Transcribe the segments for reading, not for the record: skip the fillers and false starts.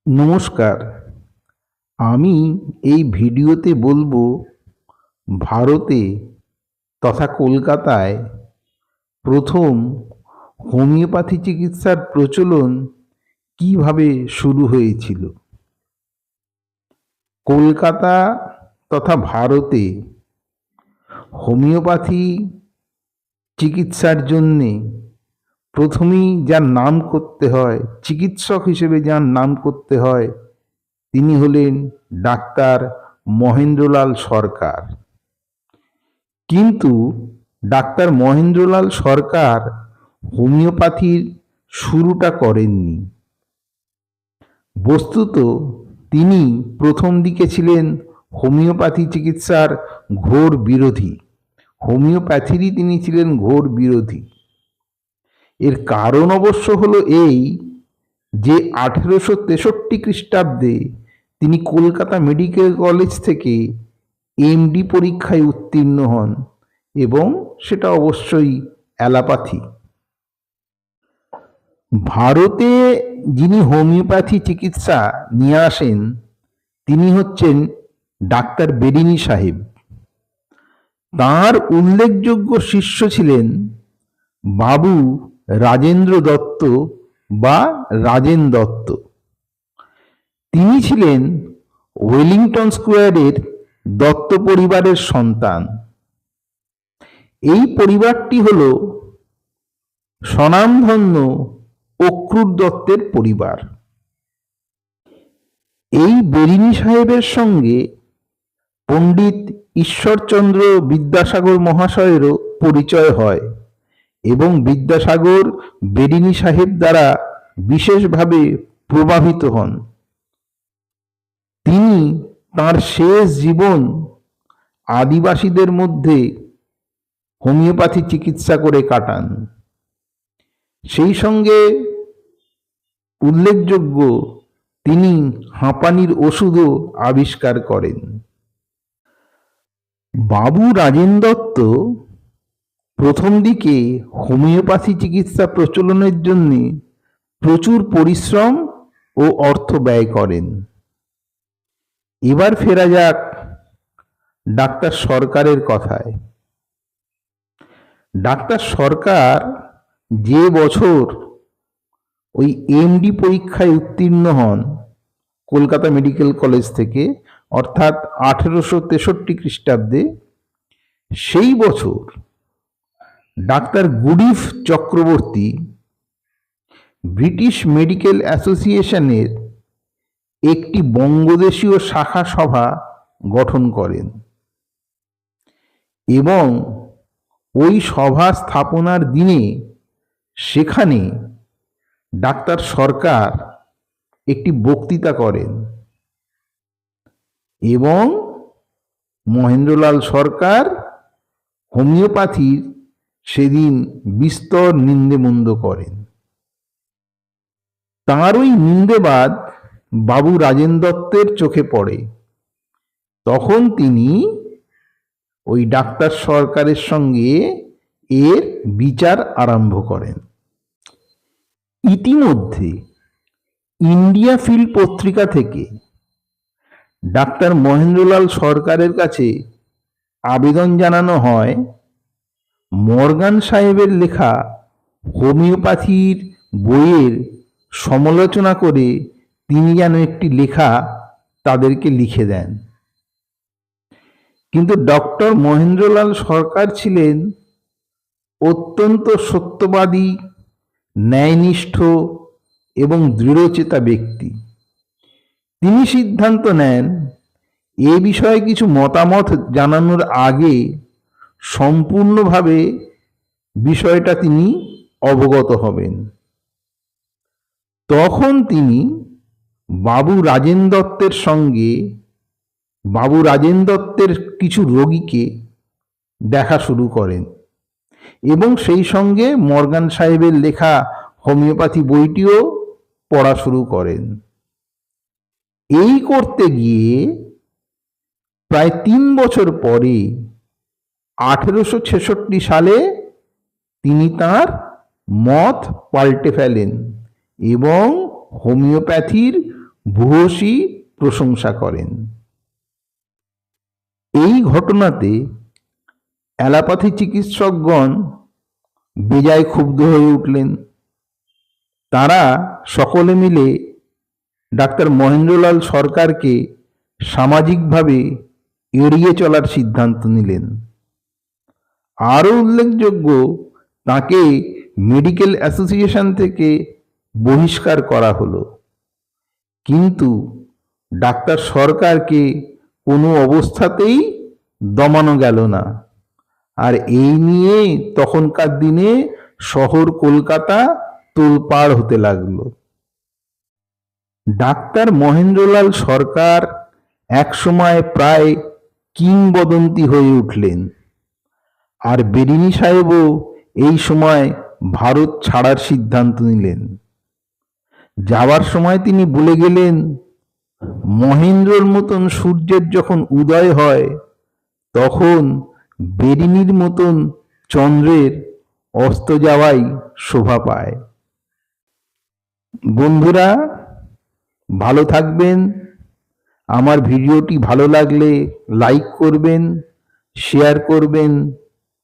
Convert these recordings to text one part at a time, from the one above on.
নমস্কার। আমি এই ভিডিওতে বলবো ভারতে তথা কলকাতায় প্রথম হোমিওপ্যাথি চিকিৎসার প্রচলন কিভাবে শুরু হয়েছিল। কলকাতা তথা ভারতে হোমিওপ্যাথি চিকিৎসার জন্যে প্রথমেই যার নাম করতে হয়, চিকিৎসক হিসেবে যার নাম করতে হয়, তিনি হলেন ডাক্তার মহেন্দ্রলাল সরকার। কিন্তু ডাক্তার মহেন্দ্রলাল সরকার হোমিওপ্যাথির শুরুটা করেননি। বস্তুত তিনি প্রথম দিকে ছিলেন হোমিওপ্যাথি চিকিৎসার ঘোর বিরোধী। হোমিওপ্যাথিরই তিনি ছিলেন ঘোর বিরোধী। এর কারণ অবশ্য হলো এই যে 1863 খ্রিস্টাব্দে তিনি কলকাতা মেডিকেল কলেজ থেকে এমডি পরীক্ষায় উত্তীর্ণ হন এবং সেটা অবশ্যই অ্যালোপ্যাথি। ভারতে যিনি হোমিওপ্যাথি চিকিৎসা নিয়ে আসেন তিনি হচ্ছেন ডাক্তার বেরিনি সাহেব। তাঁর উল্লেখযোগ্য শিষ্য ছিলেন বাবু রাজেন্দ্র দত্ত বা রাজেন দত্ত। তিনি ছিলেন ওয়েলিংটন স্কোয়ারের দত্ত পরিবারের সন্তান। এই পরিবারটি হল স্বনামধন্য অক্রুর দত্তের পরিবার। এই বেরিনি সাহেবের সঙ্গে পণ্ডিত ঈশ্বরচন্দ্র বিদ্যাসাগর মহাশয়েরও পরিচয় হয় এবং বিদ্যাসাগর বেরিনি সাহেব দ্বারা বিশেষভাবে প্রভাবিত হন। তিনি তাঁর শেষ জীবন আদিবাসীদের মধ্যে হোমিওপ্যাথি চিকিৎসা করে কাটান। সেই সঙ্গে উল্লেখযোগ্য তিনি হাঁপানির ওষুধও আবিষ্কার করেন। বাবু রাজেন দত্ত প্রথম দিকে হোমিওপ্যাথি চিকিৎসা প্রচলনের জন্য প্রচুর পরিশ্রম ও অর্থ ব্যয় করেন। এবার ফেরা যাক ডাক্তার সরকারের কথায়। ডাক্তার সরকার যে বছর ওই এমডি পরীক্ষায় উত্তীর্ণ হন কলকাতা মেডিকেল কলেজ থেকে, অর্থাৎ 1863 খ্রিস্টাব্দে, সেই বছর ডাক্তার গুডিফ চক্রবর্তী ব্রিটিশ মেডিকেল অ্যাসোসিয়েশনের একটি বঙ্গদেশীয় শাখা সভা গঠন করেন এবং ওই সভা স্থাপনার দিনে সেখানে ডাক্তার সরকার একটি বক্তৃতা করেন এবং মহেন্দ্রলাল সরকার হোমিওপ্যাথির সেদিন বিস্তর নিন্দেমন্দ করেন। তাঁর ওই নিন্দেবাদ বাবু রাজেন দত্তের চোখে পড়ে। তখন তিনি ওই ডাক্তার সরকারের সঙ্গে এর বিচার আরম্ভ করেন। ইতিমধ্যে ইন্ডিয়া ফিল্ড পত্রিকা থেকে ডাক্তার মহেন্দ্রলাল সরকারের কাছে আবেদন জানানো হয় মর্গান সাহেবের লেখা হোমিওপ্যাথির বইয়ের সমালোচনা করে তিনি যেন একটি লেখা তাদেরকে লিখে দেন। কিন্তু ডক্টর মহেন্দ্রলাল সরকার ছিলেন অত্যন্ত সত্যবাদী, ন্যায়নিষ্ঠ এবং দৃঢ়চেতা ব্যক্তি। তিনি সিদ্ধান্ত নেন এ বিষয়ে কিছু মতামত জানানোর আগে সম্পূর্ণভাবে বিষয়টা তিনি অবগত হবেন। তখন তিনি বাবু রাজেন দত্তের সঙ্গে বাবু রাজেন দত্তের কিছু রোগীকে দেখা শুরু করেন এবং সেই সঙ্গে মর্গান সাহেবের লেখা হোমিওপ্যাথি বইটিও পড়া শুরু করেন। এই করতে গিয়ে প্রায় 3 বছর পরে 1866 সালে তিনি তাঁর মত পাল্টে ফেলেন এবং হোমিওপ্যাথির ভূয়সী প্রশংসা করেন। এই ঘটনাতে অ্যালোপ্যাথি চিকিৎসকগণ বেজায় ক্ষুব্ধ হয়ে উঠলেন। তারা সকলে মিলে ডাক্তার মহেন্দ্রলাল সরকারকে সামাজিকভাবে এড়িয়ে চলার সিদ্ধান্ত নিলেন। আরও উল্লেখযোগ্য, তাকে মেডিকেল অ্যাসোসিয়েশন থেকে বহিষ্কার করা হলো। কিন্তু ডাক্তার সরকারকে কোনো অবস্থাতেই দমানো গেল না। আর এই নিয়ে তখনকার দিনে শহর কলকাতা তোলপাড় হতে লাগলো। ডাক্তার মহেন্দ্রলাল সরকার একসময় প্রায় কিংবদন্তি হয়ে উঠলেন। আর বেরিনি সাহেবও এই সময় ভারত ছাড়ার সিদ্ধান্ত নিলেন। যাওয়ার সময় তিনি বলে গেলেন, মহেন্দ্রর মতন সূর্যের যখন উদয় হয়, তখন বেরিনির মতন চন্দ্রের অস্ত যাওয়াই শোভা পায়। বন্ধুরা, ভালো থাকবেন। আমার ভিডিওটি ভালো লাগলে লাইক করবেন, শেয়ার করবেন,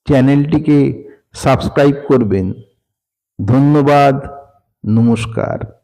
চ্যানেলটিকে সাবস্ক্রাইব করবেন। ধন্যবাদ, নমস্কার।